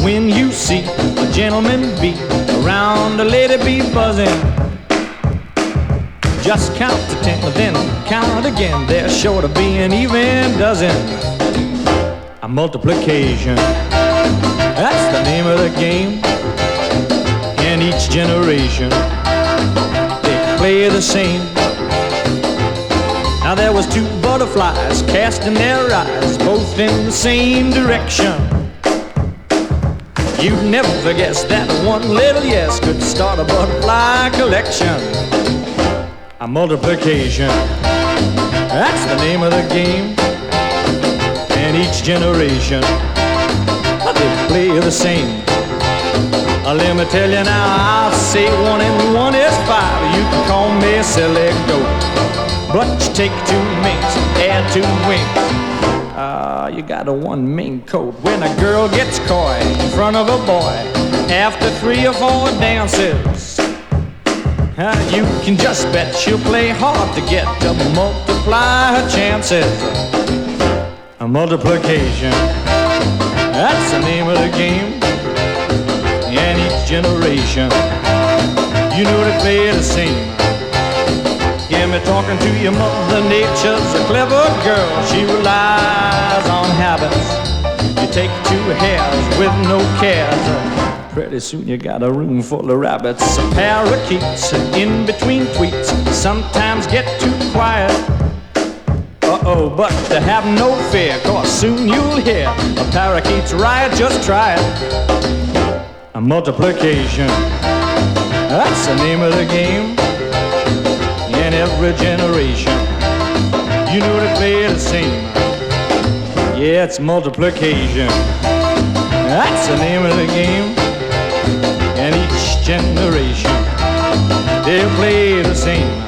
when you see a gentleman bee around a lady bee buzzing. Just count to 10, then count again. There's sure to be an even dozen. A multiplication, that's the name of the game. And each generation, they play the same. Now there was two butterflies casting their eyes both in the same direction. You'd never guess that one little yes could start a butterfly collection. A multiplication, that's the name of the game. And each generation, they play the same. Let me tell you now, I'll say 1 and 1 is 5. You can call me a silly goat, but you take 2 minks, add 2 wings. You got a 1 mink coat. When a girl gets coy in front of a boy after 3 or 4 dances, you can just bet she'll play hard to get to multiply her chances. A multiplication, that's the name of the game. And each generation, you know they play the same. Yeah, me talking to your mother nature's a clever girl. She relies on habits. You take 2 hairs with no cares. Pretty soon you got a room full of rabbits. Parakeets in between tweets sometimes get too quiet. Uh-oh, but to have no fear, 'cause soon you'll hear a parakeet's riot, just try it. A multiplication, that's the name of the game. In every generation, you know they play the same. Yeah, it's multiplication, that's the name of the game. And each generation, they'll play the same.